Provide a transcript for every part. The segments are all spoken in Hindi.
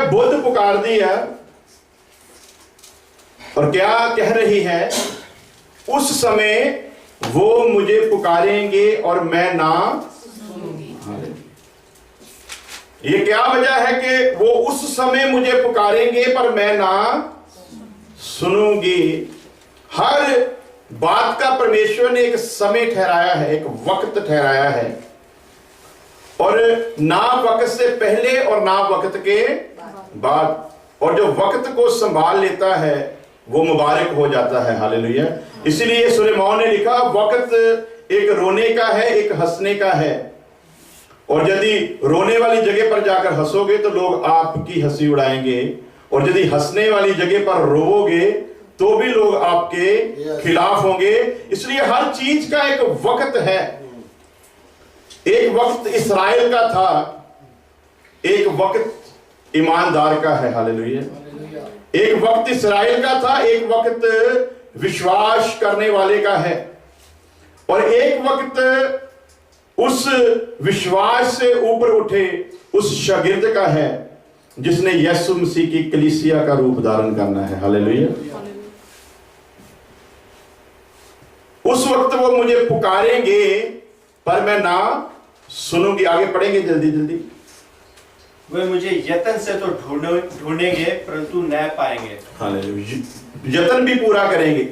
बुद्ध पुकार दिया और क्या कह रही है, उस समय वो मुझे पुकारेंगे और मैं ना सुनूंगी। ये क्या वजह है कि वो उस समय मुझे पुकारेंगे पर मैं ना सुनूंगी? हर बात का परमेश्वर ने एक समय ठहराया है, एक वक्त ठहराया है, और ना वक्त से पहले और ना वक्त के बाद। और जो वक्त को संभाल लेता है वो मुबारक हो जाता है। हालेलुया। इसीलिए सुलेमान ने लिखा, वक्त एक रोने का है, एक हंसने का है, और यदि रोने वाली जगह पर जाकर हंसोगे तो लोग आपकी हंसी उड़ाएंगे, और यदि हंसने वाली जगह पर रोओगे तो भी लोग आपके खिलाफ होंगे। इसलिए हर चीज का एक वक्त है। एक वक्त इस्राएल का था, एक वक्त ईमानदार का है। हालेलुया। एक वक्त इस्राएल का था, एक वक्त विश्वास करने वाले का है, और एक वक्त उस विश्वास से ऊपर उठे उस शागिर्द का है जिसने यीशु मसीह की कलीसिया का रूप धारण करना है। हालेलुया। उस वक्त वो मुझे पुकारेंगे पर मैं ना सुनूंगी। आगे पढ़ेंगे जल्दी जल्दी। वे मुझे यत्न से तो ढूंढेंगे परंतु न पाएंगे। हालेलुया। यत्न भी पूरा करेंगे।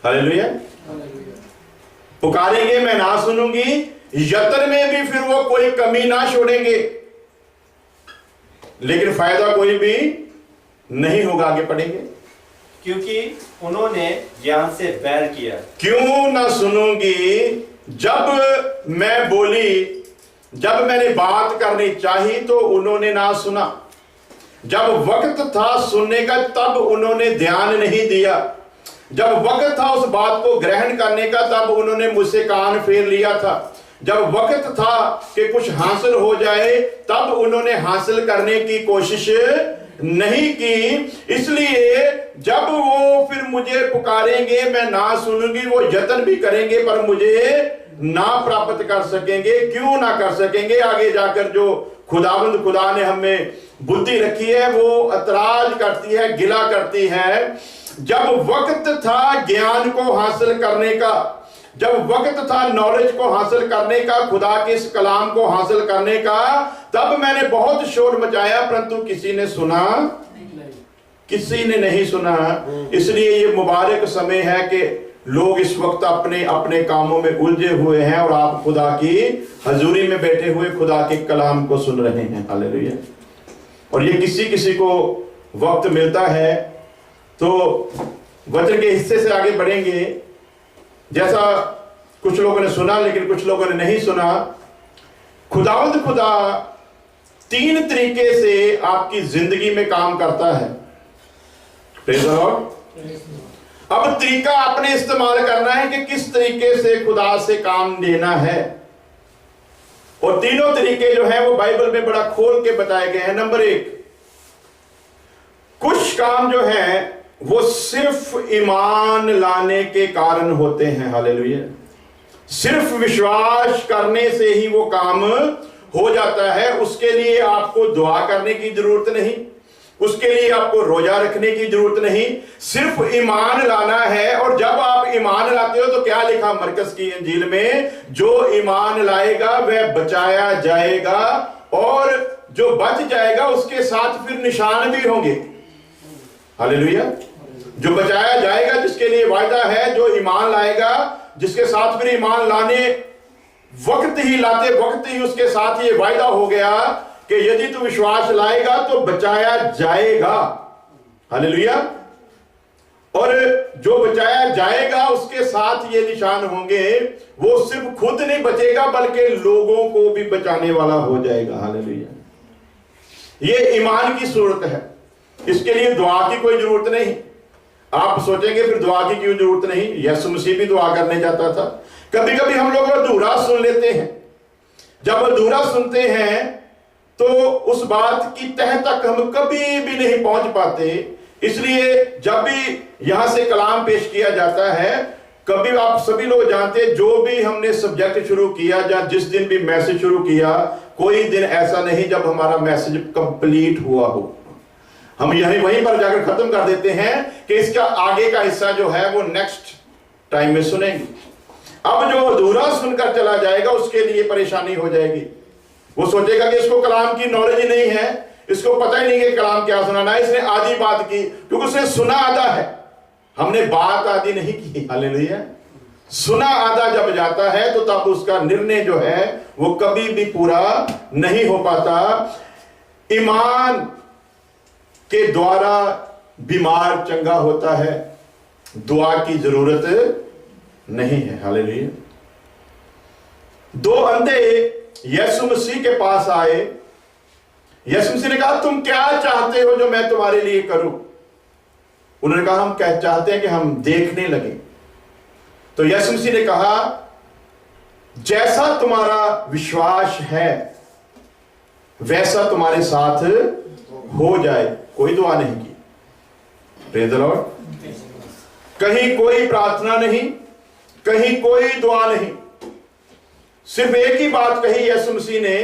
हालेलुया। पुकारेंगे मैं ना सुनूंगी, यत्न में भी फिर वो कोई कमी ना छोड़ेंगे, लेकिन फायदा कोई भी नहीं होगा। आगे पढ़ेंगे। क्योंकि उन्होंने ज्ञान से बैर किया। क्यों ना सुनूंगी? जब मैं बोली, जब मैंने बात करनी चाहिए तो उन्होंने ना सुना। जब वक्त था सुनने का तब उन्होंने ध्यान नहीं दिया। जब वक्त था उस बात को ग्रहण करने का तब उन्होंने मुझसे कान फेर लिया था। जब वक्त था कि कुछ हासिल हो जाए तब उन्होंने हासिल करने की कोशिश नहीं की। इसलिए जब वो फिर मुझे पुकारेंगे मैं ना सुनूंगी, वो यत्न भी करेंगे पर मुझे ना प्राप्त कर सकेंगे। क्यों ना कर सकेंगे? आगे जाकर जो खुदावंद खुदा ने हमें बुद्धि रखी है वो ऐतराज करती है, गिला करती है। जब वक्त था ज्ञान को हासिल करने का, जब वक्त था नॉलेज को हासिल करने का, खुदा के इस कलाम को हासिल करने का, तब मैंने बहुत शोर मचाया परंतु किसी ने सुना, किसी ने नहीं सुना। इसलिए ये मुबारक समय है कि लोग इस वक्त अपने अपने कामों में उलझे हुए हैं और आप खुदा की हजूरी में बैठे हुए खुदा के कलाम को सुन रहे हैं। हालेलुया। और ये किसी किसी को वक्त मिलता है तो वचन के हिस्से से आगे बढ़ेंगे। जैसा कुछ लोगों ने सुना लेकिन कुछ लोगों ने नहीं सुना। खुदावंद खुदा 3 तरीके से आपकी जिंदगी में काम करता है। Praise the Lord. अब तरीका आपने इस्तेमाल करना है कि किस तरीके से खुदा से काम लेना है, और तीनों तरीके जो है वो बाइबल में बड़ा खोल के बताए गए हैं। नंबर 1, कुछ काम जो है वो सिर्फ ईमान लाने के कारण होते हैं। हालेलुया। सिर्फ विश्वास करने से ही वो काम हो जाता है। उसके लिए आपको दुआ करने की जरूरत नहीं, उसके लिए आपको रोजा रखने की जरूरत नहीं, सिर्फ ईमान लाना है। और जब आप ईमान लाते हो तो क्या लिखा मरकस की इंजील में, जो ईमान लाएगा वह बचाया जाएगा, और जो बच जाएगा उसके साथ फिर निशान भी होंगे। हालेलुया। जो बचाया जाएगा, जिसके लिए वायदा है, जो ईमान लाएगा, जिसके साथ फिर ईमान लाने वक्त ही लाते वक्त ही उसके साथ ये वायदा हो गया कि यदि तू विश्वास लाएगा तो बचाया जाएगा। हालेलुया। और जो बचाया जाएगा उसके साथ ये निशान होंगे, वो सिर्फ खुद नहीं बचेगा बल्कि लोगों को भी बचाने वाला हो जाएगा। हालेलुया। ये ईमान की सूरत है। इसके लिए दुआ की कोई जरूरत नहीं। आप सोचेंगे फिर दुआ की क्यों जरूरत नहीं? यीशु मसीह भी दुआ करने जाता था। कभी कभी हम लोग अधूरा सुन लेते हैं। जब अधूरा सुनते हैं तो उस बात की तह तक हम कभी भी नहीं पहुंच पाते। इसलिए जब भी यहां से कलाम पेश किया जाता है, कभी आप सभी लोग जानते हैं, जो भी हमने सब्जेक्ट शुरू किया या जिस दिन भी मैसेज शुरू किया, कोई दिन ऐसा नहीं जब हमारा मैसेज कंप्लीट हुआ हो। हम यहीं वहीं पर जाकर खत्म कर देते हैं कि इसका आगे का हिस्सा जो है वो नेक्स्ट टाइम में सुनेंगे। अब जो अधूरा सुनकर चला जाएगा उसके लिए परेशानी हो जाएगी। वो सोचेगा कि इसको कलाम की नॉलेज ही नहीं है, इसको पता ही नहीं कि कलाम क्या सुनाना है, इसने आधी बात की, क्योंकि उसने सुना आधा है, हमने बात आधी नहीं की। हालेलुया। सुना आधा जब जाता है तो तब उसका निर्णय जो है वो कभी भी पूरा नहीं हो पाता। ईमान के द्वारा बीमार चंगा होता है, दुआ की जरूरत नहीं है। हालेलुया। दो अंधे यीशु मसीह के पास आए। यीशु मसीह ने कहा, तुम क्या चाहते हो जो मैं तुम्हारे लिए करूं? उन्होंने कहा, हम क्या चाहते हैं कि हम देखने लगे। तो यीशु मसीह ने कहा, जैसा तुम्हारा विश्वास है वैसा तुम्हारे साथ हो जाए। कोई दुआ नहीं की। Praise the Lord. कहीं कोई प्रार्थना नहीं, कहीं कोई दुआ नहीं, सिर्फ एक ही बात कही यीशु मसीह ने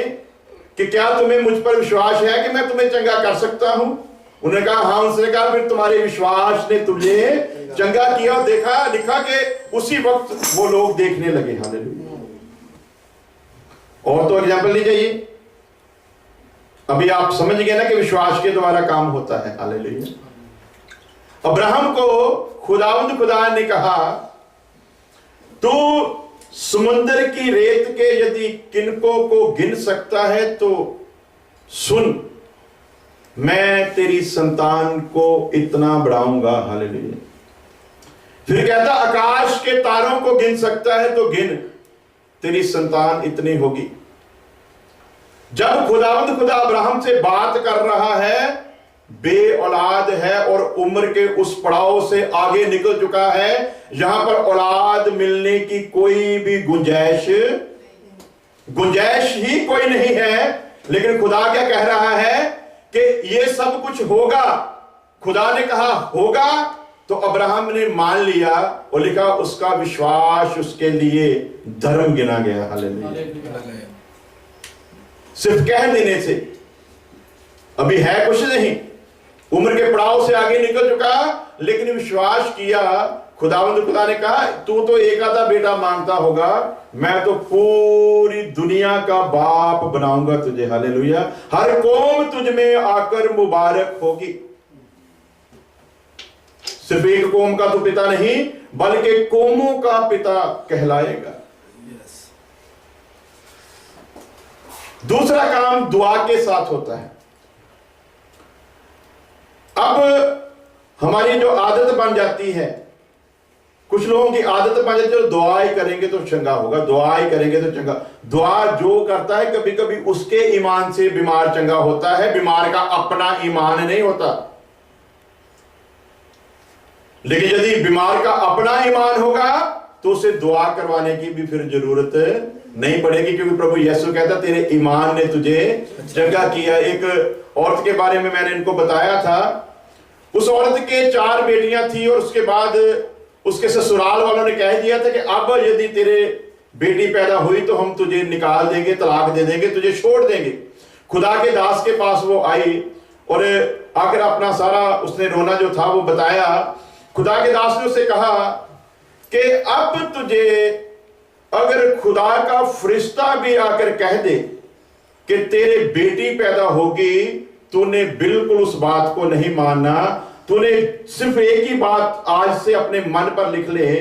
कि क्या तुम्हें मुझ पर विश्वास है कि मैं तुम्हें चंगा कर सकता हूं? उन्होंने कहा हाँ। उसने कहा, फिर तुम्हारे विश्वास ने तुझे चंगा किया। देखा, लिखा कि उसी वक्त वो लोग देखने लगे। हालेलुया। और तो एग्जाम्पल नहीं चाहिए। अभी आप समझ गए ना कि विश्वास के द्वारा काम होता है। हालेलुया। अब्राहम को खुदावंद खुदा ने कहा, तू समुद्र की रेत के यदि किनकों को गिन सकता है तो सुन, मैं तेरी संतान को इतना बढ़ाऊंगा। हालेलुया। फिर कहता, आकाश के तारों को गिन सकता है तो गिन, तेरी संतान इतनी होगी। जब खुदावंद खुदा अब्राहम से बात कर रहा है, बे औलाद है और उम्र के उस पड़ाव से आगे निकल चुका है, यहां पर औलाद मिलने की कोई भी गुंजाइश ही कोई नहीं है। लेकिन खुदा क्या कह रहा है कि ये सब कुछ होगा। खुदा ने कहा होगा तो अब्राहम ने मान लिया और लिखा, उसका विश्वास उसके लिए धर्म गिना गया। हालेलुया। सिर्फ कह देने से, अभी है कुछ नहीं, उम्र के पड़ाव से आगे निकल चुका, लेकिन विश्वास किया। खुदावंद खुदा ने कहा, तू तो एक आधा बेटा मांगता होगा, मैं तो पूरी दुनिया का बाप बनाऊंगा तुझे। हालेलुया। हर कौम तुझ में आकर मुबारक होगी। सिर्फ एक कौम का तो पिता नहीं, बल्कि कौमों का पिता कहलाएगा। दूसरा काम दुआ के साथ होता है। अब हमारी जो आदत बन जाती है, कुछ लोगों की आदत बन जाती है, दुआ ही करेंगे तो चंगा होगा, दुआ ही करेंगे तो चंगा। दुआ जो करता है कभी कभी उसके ईमान से बीमार चंगा होता है, बीमार का अपना ईमान नहीं होता। लेकिन यदि बीमार का अपना ईमान होगा तो उसे दुआ करवाने की भी फिर जरूरत नहीं पड़ेगी, क्योंकि प्रभु यीशु कहता, तेरे ईमान ने तुझे चंगा किया। एक औरत के बारे में मैंने इनको बताया था। उस औरत के 4 बेटियां थी और उसके बाद उसके ससुराल वालों ने कह दिया था कि अब यदि तेरे बेटी पैदा हुई तो हम तुझे निकाल देंगे, तलाक दे देंगे, तुझे छोड़ देंगे। खुदा के दास के पास वो आई और आकर अपना सारा उसने रोना जो था वो बताया। खुदा के दास ने उससे कहा कि अब तुझे अगर खुदा का फरिश्ता भी आकर कह दे कि तेरे बेटी पैदा होगी, तूने बिल्कुल उस बात को नहीं मानना। तूने सिर्फ एक ही बात आज से अपने मन पर लिख ले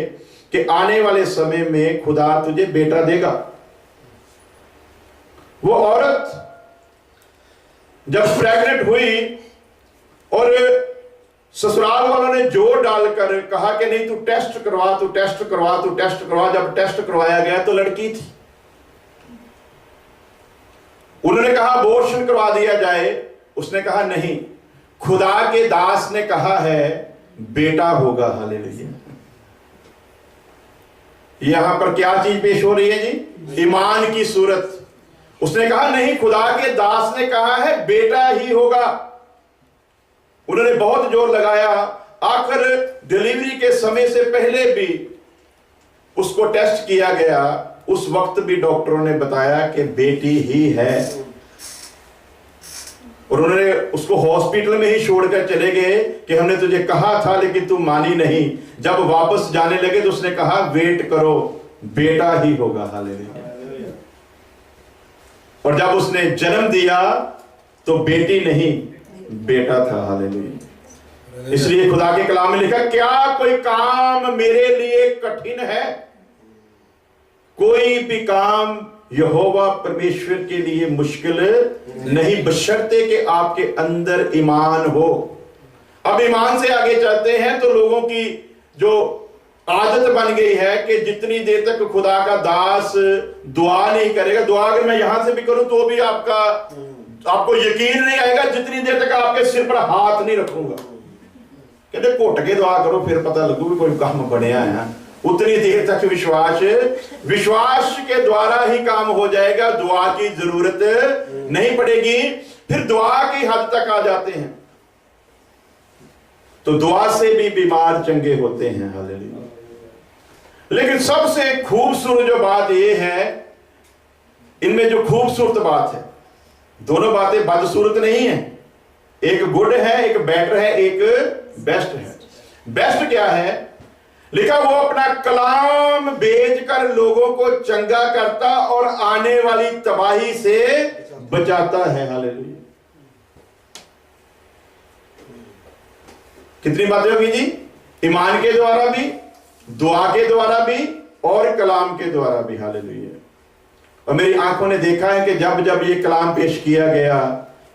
कि आने वाले समय में खुदा तुझे बेटा देगा। वो औरत जब प्रेग्नेंट हुई और ससुराल वालों ने जोर डालकर कहा कि नहीं तू टेस्ट करवा, तू टेस्ट करवा, तू टेस्ट करवा। जब टेस्ट करवाया गया तो लड़की थी। उन्होंने कहा अबॉर्शन करवा दिया जाए, उसने कहा नहीं, खुदा के दास ने कहा है बेटा होगा। हालेलुया। यहां पर क्या चीज पेश हो रही है जी? ईमान की सूरत। उसने कहा नहीं, खुदा के दास ने कहा है बेटा ही होगा। उन्होंने बहुत जोर लगाया। आखिर डिलीवरी के समय से पहले भी उसको टेस्ट किया गया, उस वक्त भी डॉक्टरों ने बताया कि बेटी ही है, और उन्होंने उसको हॉस्पिटल में ही छोड़कर चले गए कि हमने तुझे कहा था लेकिन तू मानी नहीं। जब वापस जाने लगे तो उसने कहा वेट करो, बेटा ही होगा। हालेलुया। और जब उसने जन्म दिया तो बेटी नहीं बेटा था। हालेलुया। इसलिए खुदा के कलाम में लिखा, क्या कोई काम मेरे लिए कठिन है? कोई भी काम यहोवा परमेश्वर के लिए मुश्किल नहीं, बशर्ते कि आपके अंदर ईमान हो। अब ईमान से आगे चलते हैं तो लोगों की जो आदत बन गई है कि जितनी देर तक खुदा का दास दुआ नहीं करेगा, दुआ अगर मैं यहां से भी करूं तो भी आपको यकीन नहीं आएगा जितनी देर तक आपके सिर पर हाथ नहीं रखूंगा। कहते घुट के दुआ करो फिर पता लगू भी कोई काम बनया है। उतनी देर तक विश्वास के द्वारा ही काम हो जाएगा, दुआ की जरूरत नहीं पड़ेगी। फिर दुआ की हद तक आ जाते हैं तो दुआ से भी बीमार चंगे होते हैं। हालेलुया। लेकिन सबसे खूबसूरत जो बात यह है, इनमें जो खूबसूरत बात है, दोनों बातें बदसूरत नहीं है, एक गुड है, एक बेटर है, एक बेस्ट है। बेस्ट क्या है? लिखा, वो अपना कलाम बेचकर लोगों को चंगा करता और आने वाली तबाही से बचाता है। हालेलुया। कितनी बातें होगी जी? ईमान के द्वारा भी, दुआ के द्वारा भी और कलाम के द्वारा भी। हालेलुया। और मेरी आंखों ने देखा है कि जब जब ये कलाम पेश किया गया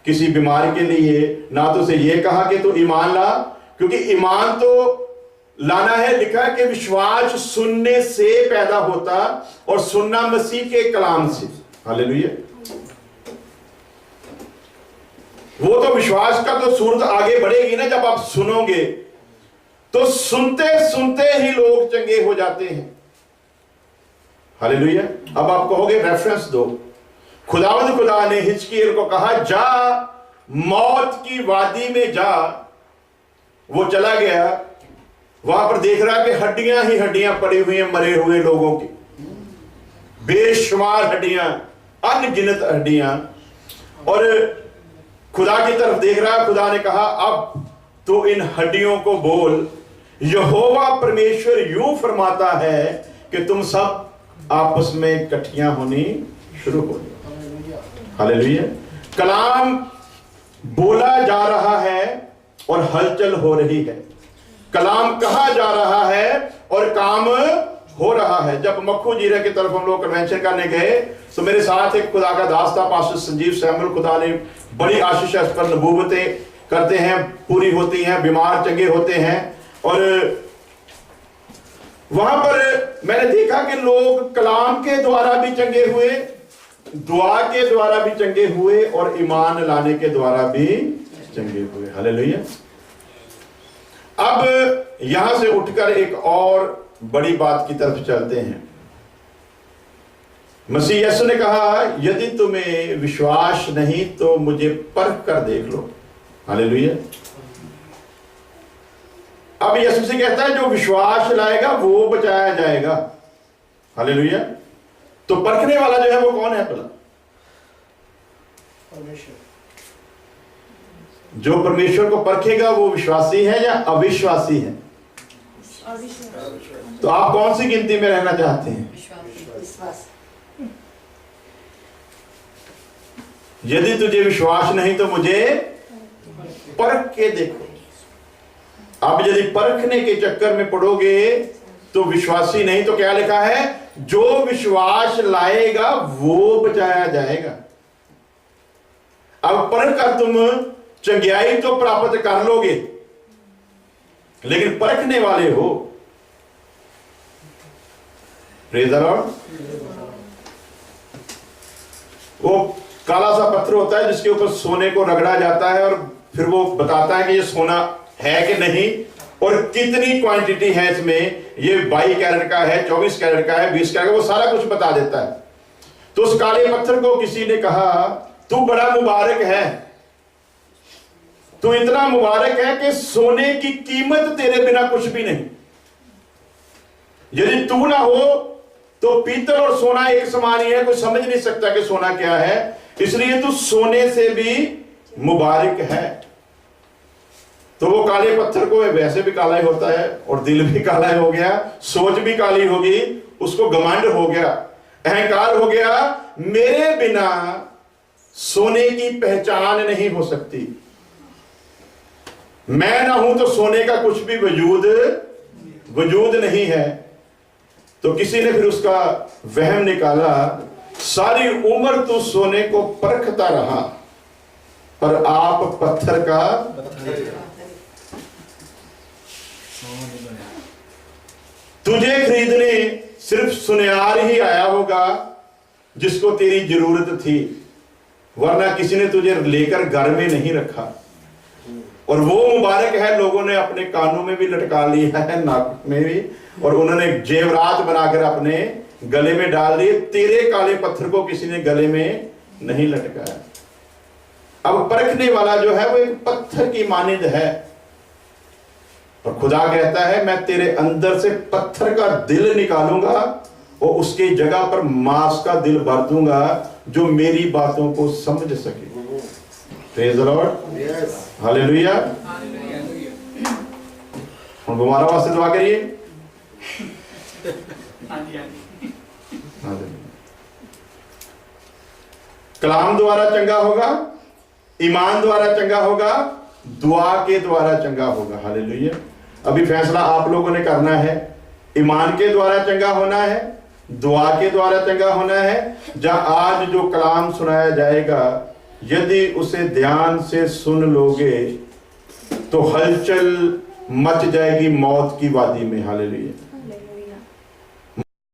किसी बीमार के लिए, ना तो उसे ये कहा कि तू ईमान ला, क्योंकि ईमान तो लाना है, लिखा है कि विश्वास सुनने से पैदा होता और सुनना मसीह के कलाम से। हालेलुया। वो तो विश्वास का तो सूरत आगे बढ़ेगी ना, जब आप सुनोगे तो सुनते सुनते ही लोग चंगे हो जाते हैं। हालेलुया। अब आप कहोगे रेफरेंस दो। खुदा ने हिजकिय्याह को कहा, जा मौत की वादी में जा। वो चला गया, वहां पर देख रहा है कि हड्डियां ही हड्डियां पड़ी हुई हैं मरे हुए लोगों की, बेशुमार हड्डियां, अनगिनत हड्डियां। और खुदा की तरफ देख रहा है। खुदा ने कहा, अब तो इन हड्डियों को बोल, यहोवा परमेश्वर यूं फरमाता है कि तुम सब आपस में इकट्ठियां होनी शुरू हो जाओ। हालेलुया। कलाम बोला जा रहा है और हलचल हो रही है। कलाम कहा जा रहा है और काम हो रहा है। जब मक्खू जीरा की तरफ हम लोग कन्वेंशन करने गए तो मेरे साथ एक खुदा का दास था, पास्टर संजीव सैमुअल। खुदा ने बड़ी आशीष इस पर नबूवतें करते हैं, पूरी होती हैं, बीमार चंगे होते हैं। और वहां पर मैंने देखा कि लोग कलाम के द्वारा भी चंगे हुए, दुआ के द्वारा भी चंगे हुए और ईमान लाने के द्वारा भी चंगे हुए। हालेलुया। अब यहां से उठकर एक और बड़ी बात की तरफ चलते हैं। मसीह यीशु ने कहा, यदि तुम्हें विश्वास नहीं तो मुझे परख कर देख लो। हालेलुया। अब यीशु से कहता है, जो विश्वास लाएगा वो बचाया जाएगा। हालेलुया। तो परखने वाला जो है वो कौन है? भला जो परमेश्वर को परखेगा वो विश्वासी है या अविश्वासी है? तो आप कौन सी गिनती में रहना चाहते हैं? यदि तुझे विश्वास नहीं तो मुझे परख के देखो। आप यदि परखने के चक्कर में पड़ोगे तो विश्वासी नहीं, तो क्या लिखा है? जो विश्वास लाएगा वो बचाया जाएगा। अब परख कर तुम चंगियाई तो प्राप्त कर लोगे, लेकिन परखने वाले हो। Praise the Lord. वो काला सा पत्थर होता है जिसके ऊपर सोने को रगड़ा जाता है और फिर वो बताता है कि ये सोना है कि नहीं और कितनी क्वांटिटी है इसमें, ये 22 कैरेट का है, 24 कैरेट का है, 20 कैरेट का, वो सारा कुछ बता देता है। तो उस काले पत्थर को किसी ने कहा, तू बड़ा मुबारक है, तू इतना मुबारक है कि सोने की कीमत तेरे बिना कुछ भी नहीं। यदि तू ना हो तो पीतल और सोना एक समान ही है, कोई समझ नहीं सकता कि सोना क्या है, इसलिए तू सोने से भी मुबारक है। तो वो काले पत्थर को वैसे भी काला ही होता है, और दिल भी काला ही हो गया, सोच भी काली होगी, उसको घमंड हो गया, अहंकार हो गया, मेरे बिना सोने की पहचान नहीं हो सकती, मैं ना हूं तो सोने का कुछ भी वजूद नहीं है। तो किसी ने फिर उसका वहम निकाला, सारी उम्र तो सोने को परखता रहा, पर आप पत्थर का तुझे खरीदने सिर्फ सुनियार ही आया होगा जिसको तेरी जरूरत थी, वरना किसी ने तुझे लेकर घर में नहीं रखा। और वो मुबारक है, लोगों ने अपने कानों में भी लटका लिया है, नाक में भी, और उन्होंने जेवरात बनाकर अपने गले में डाल दिए। तेरे काले पत्थर को किसी ने गले में नहीं लटकाया। अब परखने वाला जो है वो एक पत्थर की मानिंद है, और खुदा कहता है मैं तेरे अंदर से पत्थर का दिल निकालूंगा और उसके जगह पर मांस का दिल भर दूंगा जो मेरी बातों को समझ सके। Praise the Lord, hallelujah. और दोबारा वास्ते दुआ करिए। कलाम द्वारा चंगा होगा, ईमान द्वारा चंगा होगा, दुआ के द्वारा चंगा होगा। हालेलुया। अभी फैसला आप लोगों ने करना है, ईमान के द्वारा चंगा होना है, दुआ के द्वारा चंगा होना है। जहां आज जो कलाम सुनाया जाएगा, यदि उसे ध्यान से सुन लोगे तो हलचल मच जाएगी मौत की वादी में। हालेलुया।